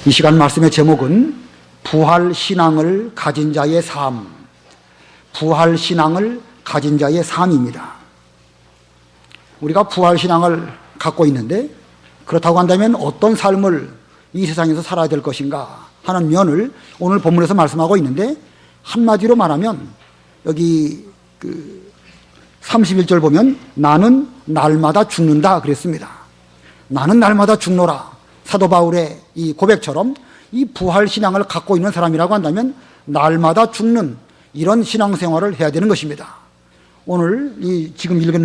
이 시간 말씀의 제목은 부활신앙을 가진 자의 삶, 부활신앙을 가진 자의 삶입니다. 우리가 부활신앙을 갖고 있는데 그렇다고 한다면 어떤 삶을 이 세상에서 살아야 될 것인가 하는 면을 오늘 본문에서 말씀하고 있는데, 한마디로 말하면 여기 31절 보면 나는 날마다 죽는다 그랬습니다. 나는 날마다 죽노라. 사도 바울의 이 고백처럼 이 부활신앙을 갖고 있는 사람이라고 한다면 날마다 죽는 이런 신앙생활을 해야 되는 것입니다. 오늘 이 지금 읽은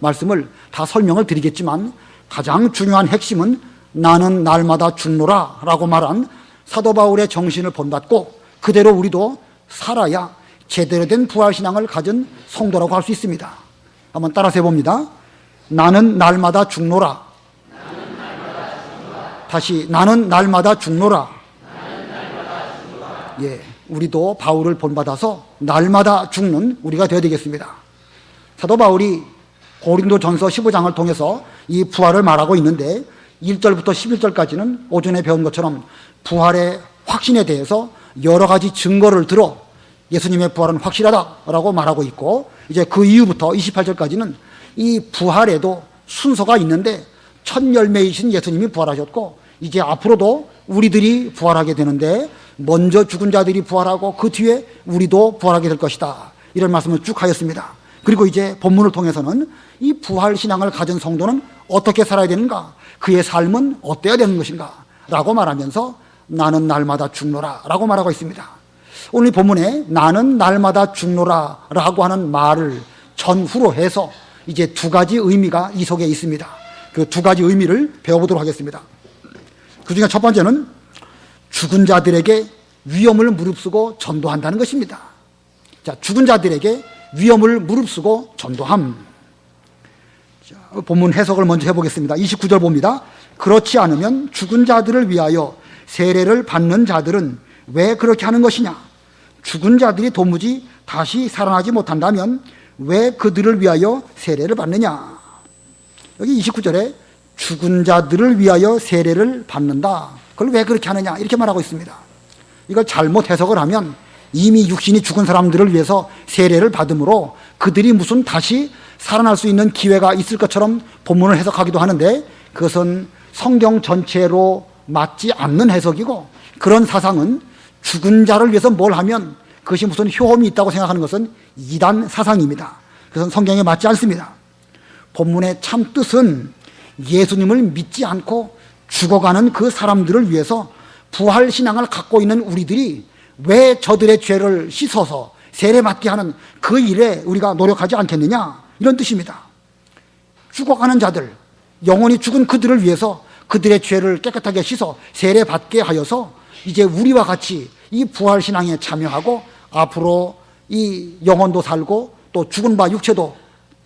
말씀을 다 설명을 드리겠지만 가장 중요한 핵심은 나는 날마다 죽노라 라고 말한 사도 바울의 정신을 본받고 그대로 우리도 살아야 제대로 된 부활신앙을 가진 성도라고 할 수 있습니다. 한번 따라서 해봅니다. 나는 날마다 죽노라. 다시 나는 날마다 죽노라. 예, 우리도 바울을 본받아서 날마다 죽는 우리가 되어야 되겠습니다. 사도 바울이 고린도전서 15장을 통해서 이 부활을 말하고 있는데 1절부터 11절까지는 오전에 배운 것처럼 부활의 확신에 대해서 여러 가지 증거를 들어 예수님의 부활은 확실하다라고 말하고 있고, 이제 그 이후부터 28절까지는 이 부활에도 순서가 있는데 첫 열매이신 예수님이 부활하셨고 이제 앞으로도 우리들이 부활하게 되는데 먼저 죽은 자들이 부활하고 그 뒤에 우리도 부활하게 될 것이다, 이런 말씀을 쭉 하였습니다. 그리고 이제 본문을 통해서는 이 부활신앙을 가진 성도는 어떻게 살아야 되는가, 그의 삶은 어때야 되는 것인가 라고 말하면서 나는 날마다 죽노라 라고 말하고 있습니다. 오늘 본문에 나는 날마다 죽노라 라고 하는 말을 전후로 해서 이제 두 가지 의미가 이 속에 있습니다. 그 두 가지 의미를 배워보도록 하겠습니다. 그 중에 첫 번째는 죽은 자들에게 위험을 무릅쓰고 전도한다는 것입니다. 자, 죽은 자들에게 위험을 무릅쓰고 전도함. 자, 본문 해석을 먼저 해보겠습니다. 29절 봅니다. 그렇지 않으면 죽은 자들을 위하여 세례를 받는 자들은 왜 그렇게 하는 것이냐? 죽은 자들이 도무지 다시 살아나지 못한다면 왜 그들을 위하여 세례를 받느냐? 여기 29절에 죽은 자들을 위하여 세례를 받는다. 그걸 왜 그렇게 하느냐? 이렇게 말하고 있습니다. 이걸 잘못 해석을 하면 이미 육신이 죽은 사람들을 위해서 세례를 받음으로 그들이 무슨 다시 살아날 수 있는 기회가 있을 것처럼 본문을 해석하기도 하는데, 그것은 성경 전체로 맞지 않는 해석이고, 그런 사상은 죽은 자를 위해서 뭘 하면 그것이 무슨 효험이 있다고 생각하는 것은 이단 사상입니다. 그것은 성경에 맞지 않습니다. 본문의 참 뜻은 예수님을 믿지 않고 죽어가는 그 사람들을 위해서 부활신앙을 갖고 있는 우리들이 왜 저들의 죄를 씻어서 세례받게 하는 그 일에 우리가 노력하지 않겠느냐, 이런 뜻입니다. 죽어가는 자들, 영원히 죽은 그들을 위해서 그들의 죄를 깨끗하게 씻어 세례받게 하여서 이제 우리와 같이 이 부활신앙에 참여하고 앞으로 이 영혼도 살고 또 죽은 바 육체도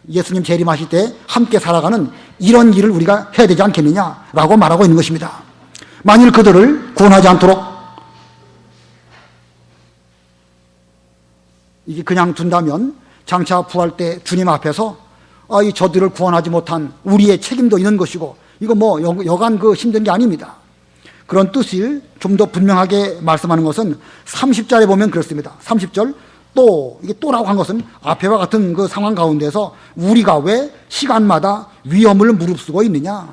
예수님 재림하실 때 함께 살아가는 이런 일을 우리가 해야 되지 않겠느냐라고 말하고 있는 것입니다. 만일 그들을 구원하지 않도록 이게 그냥 둔다면 장차 부활 때 주님 앞에서 이 저들을 구원하지 못한 우리의 책임도 있는 것이고, 이거 뭐 여간 힘든 게 아닙니다. 그런 뜻을 좀 더 분명하게 말씀하는 것은 30절에 보면 그렇습니다. 30절 또, 이게 또라고 한 것은 앞에와 같은 그 상황 가운데서 우리가 왜 시간마다 위험을 무릅쓰고 있느냐.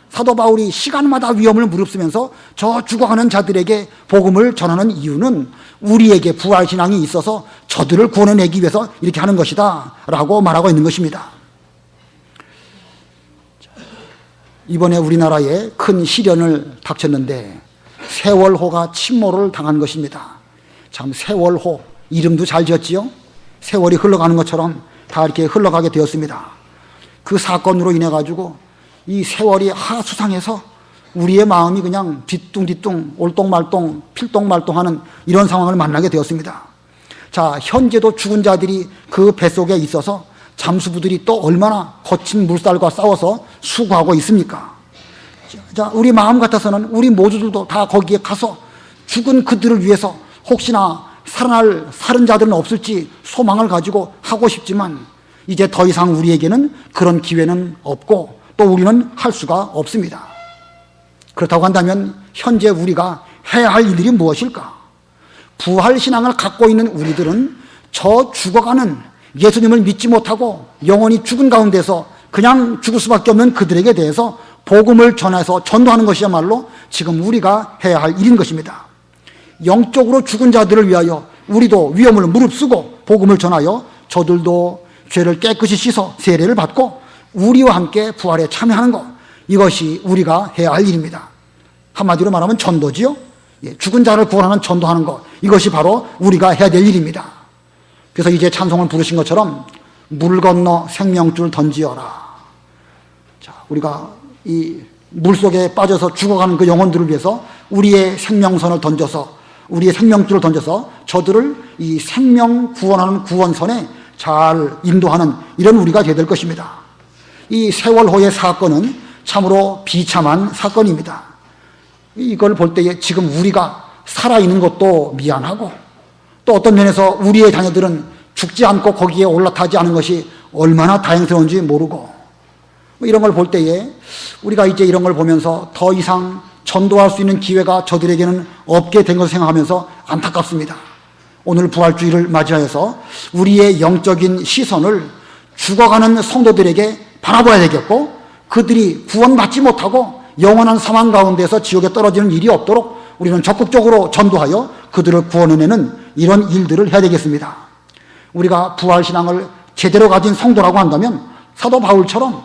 사도 바울이 시간마다 위험을 무릅쓰면서 저 죽어가는 자들에게 복음을 전하는 이유는 우리에게 부활신앙이 있어서 저들을 구원해내기 위해서 이렇게 하는 것이다 라고 말하고 있는 것입니다. 이번에 우리나라에 큰 시련을 닥쳤는데 세월호가 침몰을 당한 것입니다. 참, 세월호 이름도 잘 지었지요? 세월이 흘러가는 것처럼 다 이렇게 흘러가게 되었습니다. 그 사건으로 인해 가지고 이 세월이 하수상해서 우리의 마음이 그냥 뒤뚱뒤뚱 올똥말똥 필똥말똥하는 이런 상황을 만나게 되었습니다. 자, 현재도 죽은 자들이 그 뱃속에 있어서 잠수부들이 또 얼마나 거친 물살과 싸워서 수고하고 있습니까? 자, 우리 마음 같아서는 우리 모두들도 다 거기에 가서 죽은 그들을 위해서 혹시나 살아날 살은 자들은 없을지 소망을 가지고 하고 싶지만 이제 더 이상 우리에게는 그런 기회는 없고 또 우리는 할 수가 없습니다. 그렇다고 한다면 현재 우리가 해야 할 일들이 무엇일까? 부활신앙을 갖고 있는 우리들은 저 죽어가는 예수님을 믿지 못하고 영원히 죽은 가운데서 그냥 죽을 수밖에 없는 그들에게 대해서 복음을 전해서 전도하는 것이야말로 지금 우리가 해야 할 일인 것입니다. 영적으로 죽은 자들을 위하여 우리도 위험을 무릅쓰고 복음을 전하여 저들도 죄를 깨끗이 씻어 세례를 받고 우리와 함께 부활에 참여하는 것, 이것이 우리가 해야 할 일입니다. 한마디로 말하면 전도지요. 죽은 자를 구원하는 전도하는 것, 이것이 바로 우리가 해야 될 일입니다. 그래서 이제 찬송을 부르신 것처럼 물 건너 생명줄 던지어라. 자, 우리가 이 물속에 빠져서 죽어가는 그 영혼들을 위해서 우리의 생명선을 던져서, 우리의 생명줄을 던져서 저들을 이 생명 구원하는 구원선에 잘 인도하는 이런 우리가 되어야 될 것입니다. 이 세월호의 사건은 참으로 비참한 사건입니다. 이걸 볼 때에 지금 우리가 살아있는 것도 미안하고, 또 어떤 면에서 우리의 자녀들은 죽지 않고 거기에 올라타지 않은 것이 얼마나 다행스러운지 모르고, 이런 걸 볼 때에 우리가 이제 이런 걸 보면서 더 이상 전도할 수 있는 기회가 저들에게는 없게 된 것을 생각하면서 안타깝습니다. 오늘 부활주의를 맞이하여서 우리의 영적인 시선을 죽어가는 성도들에게 바라봐야 되겠고, 그들이 구원받지 못하고 영원한 사망 가운데서 지옥에 떨어지는 일이 없도록 우리는 적극적으로 전도하여 그들을 구원해내는 이런 일들을 해야 되겠습니다. 우리가 부활신앙을 제대로 가진 성도라고 한다면 사도 바울처럼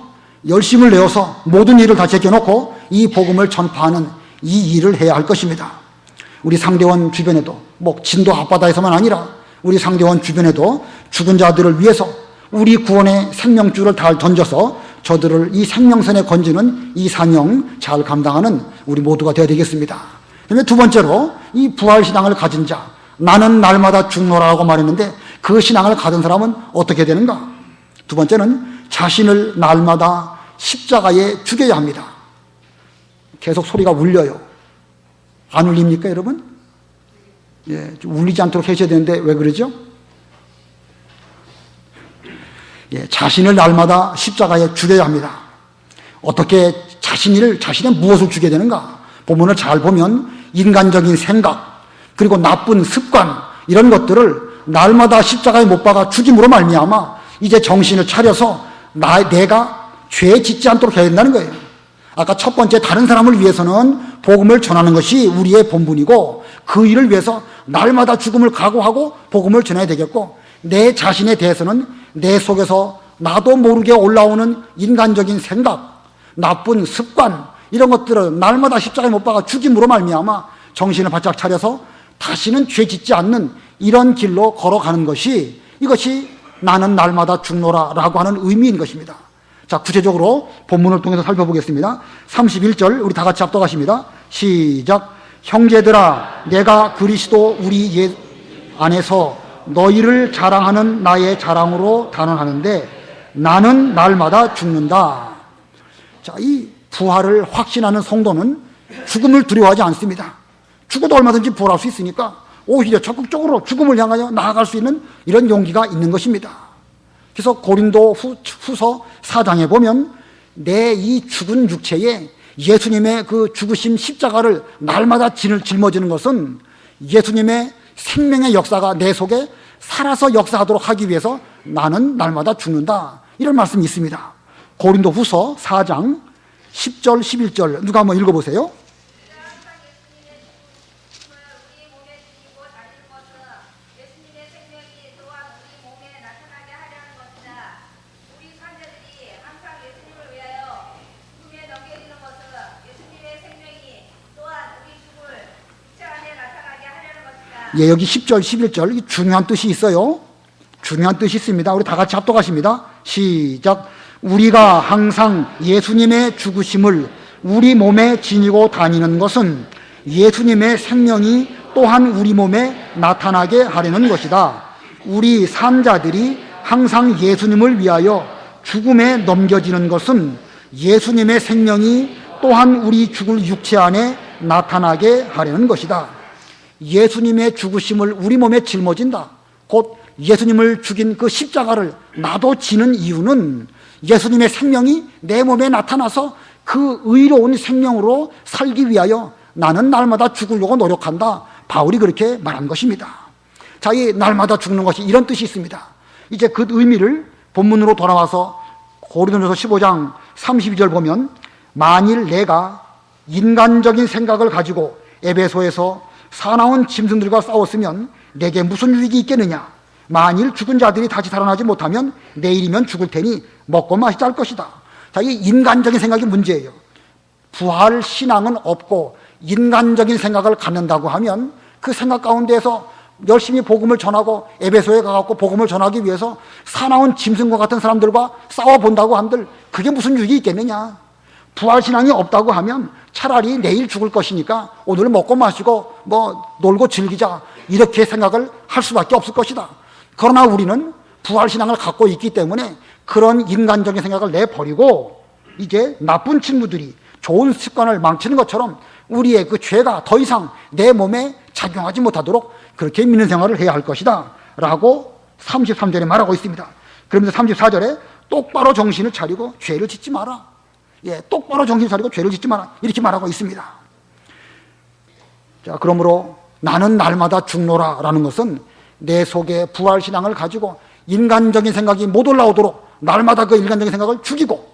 열심을 내어서 모든 일을 다 제껴놓고 이 복음을 전파하는 이 일을 해야 할 것입니다. 우리 상대원 주변에도, 진도 앞바다에서만 아니라 우리 상대원 주변에도 죽은 자들을 위해서 우리 구원의 생명줄을 다 던져서 저들을 이 생명선에 건지는 이 사명 잘 감당하는 우리 모두가 되어야 되겠습니다. 그다음에 두 번째로 이 부활신앙을 가진 자, 나는 날마다 죽노라고 말했는데 그 신앙을 가진 사람은 어떻게 되는가? 두 번째는 자신을 날마다 십자가에 죽여야 합니다. 계속 소리가 울려요. 안 울립니까, 여러분? 울리지 않도록 하셔야 되는데 왜 그러죠? 자신을 날마다 십자가에 죽여야 합니다. 어떻게 자신의 무엇을 죽여야 되는가? 본문을 잘 보면 인간적인 생각, 그리고 나쁜 습관, 이런 것들을 날마다 십자가에 못 박아 죽임으로 말미암아 이제 정신을 차려서 내가 죄 짓지 않도록 해야 된다는 거예요. 아까 첫 번째, 다른 사람을 위해서는 복음을 전하는 것이 우리의 본분이고, 그 일을 위해서 날마다 죽음을 각오하고 복음을 전해야 되겠고, 내 자신에 대해서는 내 속에서 나도 모르게 올라오는 인간적인 생각, 나쁜 습관, 이런 것들을 날마다 십자가에 못 박아 죽임으로 말미암아 정신을 바짝 차려서 다시는 죄 짓지 않는 이런 길로 걸어가는 것이, 이것이 나는 날마다 죽노라라고 하는 의미인 것입니다. 자, 구체적으로 본문을 통해서 살펴보겠습니다. 31절 우리 다 같이 합독하십니다. 시작. 형제들아, 내가 그리스도 우리 안에서 너희를 자랑하는 나의 자랑으로 단언하는데 나는 날마다 죽는다. 자, 이 부활을 확신하는 성도는 죽음을 두려워하지 않습니다. 죽어도 얼마든지 부활할 수 있으니까 오히려 적극적으로 죽음을 향하여 나아갈 수 있는 이런 용기가 있는 것입니다. 그래서 고린도 후서 4장에 보면 내 이 죽은 육체에 예수님의 그 죽으심 십자가를 날마다 짊어지는 것은 예수님의 생명의 역사가 내 속에 살아서 역사하도록 하기 위해서 나는 날마다 죽는다, 이런 말씀이 있습니다. 고린도 후서 4장 10절 11절 누가 한번 읽어보세요. 여기 10절 11절 중요한 뜻이 있어요. 중요한 뜻이 있습니다. 우리 다 같이 합독하십니다. 시작. 우리가 항상 예수님의 죽으심을 우리 몸에 지니고 다니는 것은 예수님의 생명이 또한 우리 몸에 나타나게 하려는 것이다. 우리 산자들이 항상 예수님을 위하여 죽음에 넘겨지는 것은 예수님의 생명이 또한 우리 죽을 육체 안에 나타나게 하려는 것이다. 예수님의 죽으심을 우리 몸에 짊어진다. 곧 예수님을 죽인 그 십자가를 나도 지는 이유는 예수님의 생명이 내 몸에 나타나서 그 의로운 생명으로 살기 위하여 나는 날마다 죽으려고 노력한다. 바울이 그렇게 말한 것입니다. 자, 이 날마다 죽는 것이 이런 뜻이 있습니다. 이제 그 의미를 본문으로 돌아와서 고린도전서 15장 32절 보면, 만일 내가 인간적인 생각을 가지고 에베소에서 사나운 짐승들과 싸웠으면 내게 무슨 유익이 있겠느냐. 만일 죽은 자들이 다시 살아나지 못하면 내일이면 죽을 테니 먹고 마시자 할 것이다. 자, 이 인간적인 생각이 문제예요. 부활 신앙은 없고 인간적인 생각을 갖는다고 하면 그 생각 가운데에서 열심히 복음을 전하고 에베소에 가갖고 복음을 전하기 위해서 사나운 짐승과 같은 사람들과 싸워본다고 한들 그게 무슨 유익이 있겠느냐. 부활신앙이 없다고 하면 차라리 내일 죽을 것이니까 오늘 먹고 마시고 놀고 즐기자, 이렇게 생각을 할 수밖에 없을 것이다. 그러나 우리는 부활신앙을 갖고 있기 때문에 그런 인간적인 생각을 내버리고 이제 나쁜 친구들이 좋은 습관을 망치는 것처럼 우리의 그 죄가 더 이상 내 몸에 작용하지 못하도록 그렇게 믿는 생활을 해야 할 것이다 라고 33절에 말하고 있습니다. 그러면서 34절에 똑바로 정신을 차리고 죄를 짓지 마라. 똑바로 정신을 차리고 죄를 짓지 마라, 이렇게 말하고 있습니다. 자, 그러므로 나는 날마다 죽노라 라는 것은 내 속에 부활신앙을 가지고 인간적인 생각이 못 올라오도록 날마다 그 인간적인 생각을 죽이고,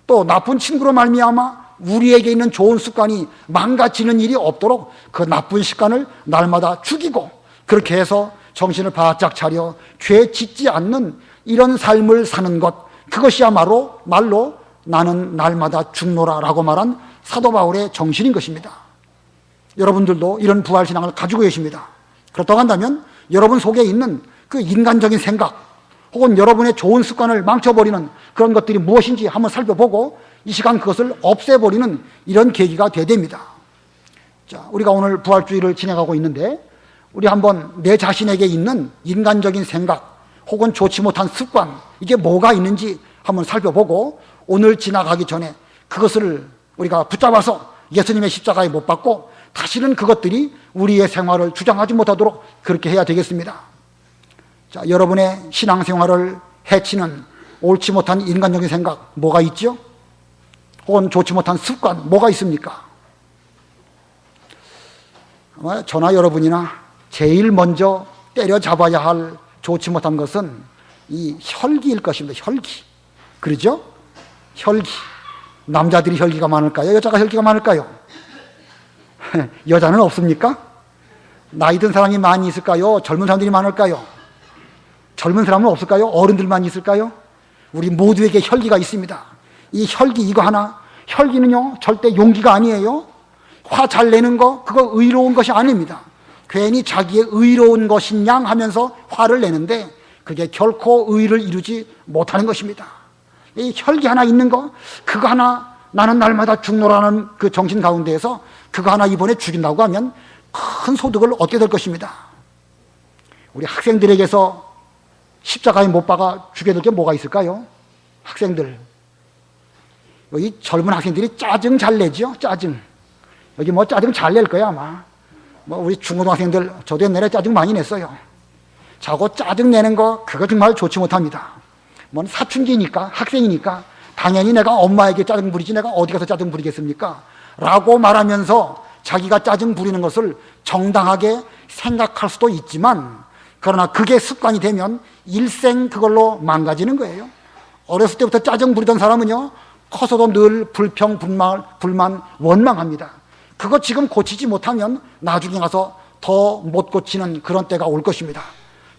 또 나쁜 친구로 말미암아 우리에게 있는 좋은 습관이 망가지는 일이 없도록 그 나쁜 습관을 날마다 죽이고, 그렇게 해서 정신을 바짝 차려 죄 짓지 않는 이런 삶을 사는 것, 그것이야말로 말로 나는 날마다 죽노라 라고 말한 사도 바울의 정신인 것입니다. 여러분들도 이런 부활신앙을 가지고 계십니다. 그렇다고 한다면 여러분 속에 있는 그 인간적인 생각 혹은 여러분의 좋은 습관을 망쳐버리는 그런 것들이 무엇인지 한번 살펴보고 이 시간 그것을 없애버리는 이런 계기가 돼야 됩니다. 자, 우리가 오늘 부활주의를 진행하고 있는데 우리 한번 내 자신에게 있는 인간적인 생각 혹은 좋지 못한 습관, 이게 뭐가 있는지 한번 살펴보고 오늘 지나가기 전에 그것을 우리가 붙잡아서 예수님의 십자가에 못 박고 다시는 그것들이 우리의 생활을 주장하지 못하도록 그렇게 해야 되겠습니다. 자, 여러분의 신앙생활을 해치는 옳지 못한 인간적인 생각 뭐가 있죠? 혹은 좋지 못한 습관 뭐가 있습니까? 아마 저나 여러분이나 제일 먼저 때려잡아야 할 좋지 못한 것은 이 혈기일 것입니다. 혈기. 그러죠? 혈기. 남자들이 혈기가 많을까요? 여자가 혈기가 많을까요? 여자는 없습니까? 나이 든 사람이 많이 있을까요? 젊은 사람들이 많을까요? 젊은 사람은 없을까요? 어른들만 있을까요? 우리 모두에게 혈기가 있습니다. 이 혈기 이거 하나, 혈기는요 절대 용기가 아니에요. 화 잘 내는 거 그거 의로운 것이 아닙니다. 괜히 자기의 의로운 것인 양 하면서 화를 내는데 그게 결코 의를 이루지 못하는 것입니다. 이 혈기 하나 있는 거, 그거 하나 나는 날마다 죽노라는 그 정신 가운데에서 그거 하나 이번에 죽인다고 하면 큰 소득을 얻게 될 것입니다. 우리 학생들에게서 십자가에 못 박아 죽게 될 게 뭐가 있을까요? 학생들, 여기 젊은 학생들이 짜증 잘 내죠? 짜증. 여기 뭐 짜증 잘 낼 거야 아마. 우리 중고등학생들, 저도 옛날에 짜증 많이 냈어요. 자고 짜증 내는 거 그거 정말 좋지 못합니다. 사춘기니까, 학생이니까 당연히 내가 엄마에게 짜증 부리지 내가 어디 가서 짜증 부리겠습니까? 라고 말하면서 자기가 짜증 부리는 것을 정당하게 생각할 수도 있지만, 그러나 그게 습관이 되면 일생 그걸로 망가지는 거예요. 어렸을 때부터 짜증 부리던 사람은요 커서도 늘 불평, 불만, 원망합니다. 그거 지금 고치지 못하면 나중에 가서 더 못 고치는 그런 때가 올 것입니다.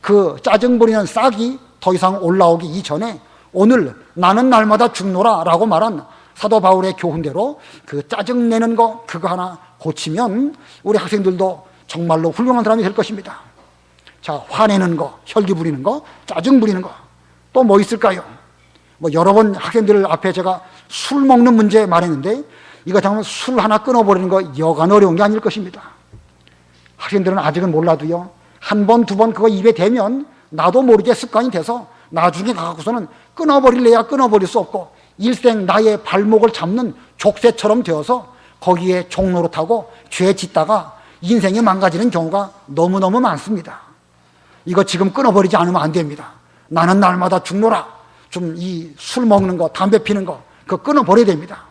그 짜증 부리는 싹이 더 이상 올라오기 이전에 오늘 나는 날마다 죽노라 라고 말한 사도 바울의 교훈대로 그 짜증내는 거 그거 하나 고치면 우리 학생들도 정말로 훌륭한 사람이 될 것입니다. 자, 화내는 거, 혈기 부리는 거, 짜증 부리는 거, 또 뭐 있을까요? 여러 번 학생들 앞에 제가 술 먹는 문제 말했는데 이거 정말 술 하나 끊어버리는 거 여간 어려운 게 아닐 것입니다. 학생들은 아직은 몰라도요 한 번, 두 번 그거 입에 대면 나도 모르게 습관이 돼서 나중에 가고서는 끊어버릴래야 끊어버릴 수 없고 일생 나의 발목을 잡는 족쇄처럼 되어서 거기에 종노릇하고 죄 짓다가 인생이 망가지는 경우가 너무너무 많습니다. 이거 지금 끊어버리지 않으면 안 됩니다. 나는 날마다 죽노라. 좀 이 술 먹는 거, 담배 피는 거 그거 끊어버려야 됩니다.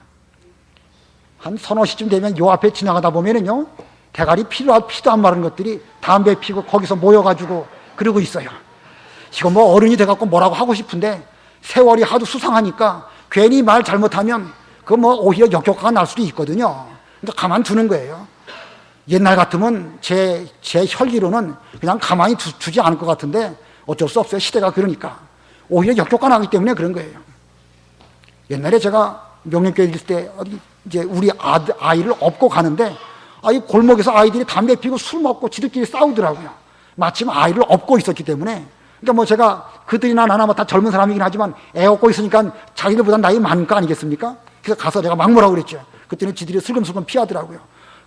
한 서너 시쯤 되면 요 앞에 지나가다 보면은요, 대가리 피도 안 마른 것들이 담배 피고 거기서 모여가지고 그러고 있어요. 이거 뭐 어른이 돼갖고 뭐라고 하고 싶은데 세월이 하도 수상하니까 괜히 말 잘못하면 그 뭐 오히려 역효과가 날 수도 있거든요. 근데 가만 두는 거예요. 옛날 같으면 제 혈기로는 그냥 가만히 두지 않을 것 같은데 어쩔 수 없어요. 시대가 그러니까. 오히려 역효과 나기 때문에 그런 거예요. 옛날에 제가 명령교회 있을 때 어디 이제 우리 아이를 업고 가는데 이 골목에서 아이들이 담배 피고 술 먹고 지들끼리 싸우더라고요. 마침 아이를 업고 있었기 때문에. 그러니까 뭐 제가 그들이나 나나 뭐 다 젊은 사람이긴 하지만 애 업고 있으니까 자기들보다 나이 많은 거 아니겠습니까? 그래서 가서 내가 막 뭐라고 그랬죠. 그때는 지들이 슬금슬금 피하더라고요.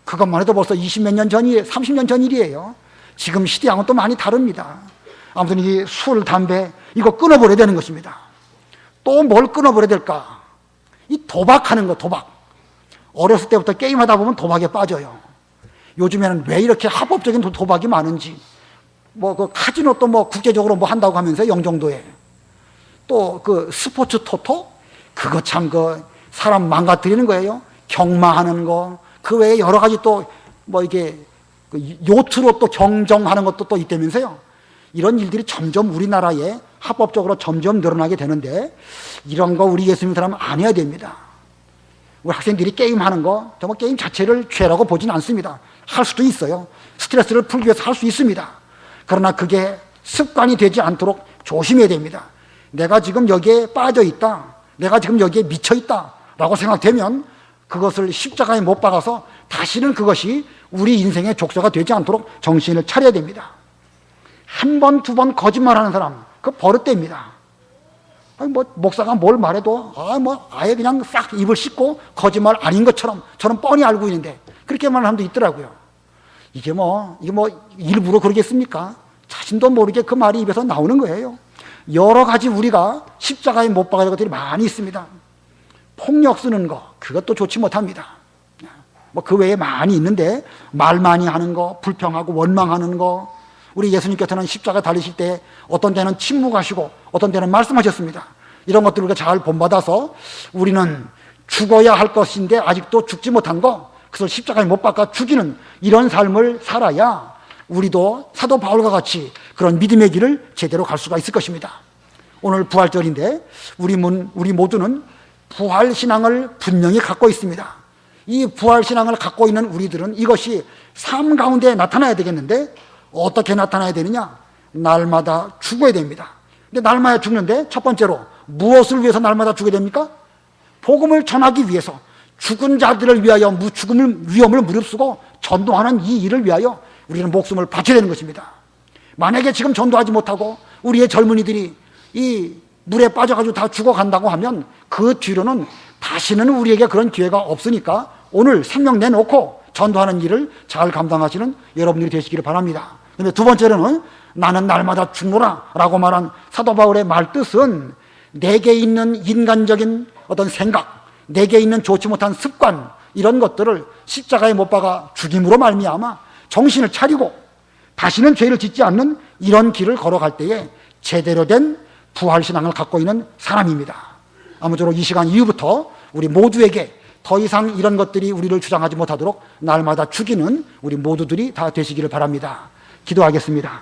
그것만 해도 벌써 20몇 년 전이에요. 30년 전 일이에요. 지금 시대하고는 또 많이 다릅니다. 아무튼 이 술, 담배 이거 끊어버려야 되는 것입니다. 또 뭘 끊어버려야 될까? 이 도박하는 거, 도박. 어렸을 때부터 게임하다 보면 도박에 빠져요. 요즘에는 왜 이렇게 합법적인 도박이 많은지. 뭐 그 카지노 또 뭐 국제적으로 뭐 한다고 하면서 영종도에. 또 그 스포츠 토토? 그거 참 그 사람 망가뜨리는 거예요. 경마하는 거. 그 외에 여러 가지 또 뭐 이게 그 요트로 또 경정하는 것도 또 있다면서요. 이런 일들이 점점 우리나라에 합법적으로 점점 늘어나게 되는데 이런 거 우리 예수 믿는 사람은 안 해야 됩니다. 우리 학생들이 게임하는 거 정말 게임 자체를 죄라고 보진 않습니다. 할 수도 있어요. 스트레스를 풀기 위해서 할 수 있습니다. 그러나 그게 습관이 되지 않도록 조심해야 됩니다. 내가 지금 여기에 빠져 있다. 내가 지금 여기에 미쳐 있다. 라고 생각되면 그것을 십자가에 못 박아서 다시는 그것이 우리 인생의 족쇄가 되지 않도록 정신을 차려야 됩니다. 한 번, 두 번 거짓말하는 사람, 그 버릇됩니다. 뭐 목사가 뭘 말해도 아예 그냥 싹 입을 씻고 거짓말 아닌 것처럼 저는 뻔히 알고 있는데 그렇게 말하는 사람도 있더라고요. 이게 뭐 일부러 그러겠습니까? 자신도 모르게 그 말이 입에서 나오는 거예요. 여러 가지 우리가 십자가에 못 박아야 될 것들이 많이 있습니다. 폭력 쓰는 거, 그것도 좋지 못합니다. 뭐 그 외에 많이 있는데 말 많이 하는 거, 불평하고 원망하는 거. 우리 예수님께서는 십자가 달리실 때 어떤 때는 침묵하시고 어떤 때는 말씀하셨습니다. 이런 것들을 우리가 잘 본받아서 우리는 죽어야 할 것인데 아직도 죽지 못한 거, 그래서 십자가에 못 박아 죽이는 이런 삶을 살아야 우리도 사도 바울과 같이 그런 믿음의 길을 제대로 갈 수가 있을 것입니다. 오늘 부활절인데 우리 모두는 부활신앙을 분명히 갖고 있습니다. 이 부활신앙을 갖고 있는 우리들은 이것이 삶 가운데 나타나야 되겠는데 어떻게 나타나야 되느냐? 날마다 죽어야 됩니다. 근데 날마다 죽는데 첫 번째로 무엇을 위해서 날마다 죽어야 됩니까? 복음을 전하기 위해서 죽은 자들을 위하여 죽음을 위험을 무릅쓰고 전도하는 이 일을 위하여 우리는 목숨을 바쳐야 되는 것입니다. 만약에 지금 전도하지 못하고 우리의 젊은이들이 이 물에 빠져가지고 다 죽어간다고 하면 그 뒤로는 다시는 우리에게 그런 기회가 없으니까 오늘 생명 내놓고 전도하는 일을 잘 감당하시는 여러분들이 되시기를 바랍니다. 그런데 두 번째로는 나는 날마다 죽노라 라고 말한 사도 바울의 말뜻은 내게 있는 인간적인 어떤 생각, 내게 있는 좋지 못한 습관, 이런 것들을 십자가에 못 박아 죽임으로 말미암아 정신을 차리고 다시는 죄를 짓지 않는 이런 길을 걸어갈 때에 제대로 된 부활신앙을 갖고 있는 사람입니다. 아무쪼록 이 시간 이후부터 우리 모두에게 더 이상 이런 것들이 우리를 주장하지 못하도록 날마다 죽이는 우리 모두들이 다 되시기를 바랍니다. 기도하겠습니다.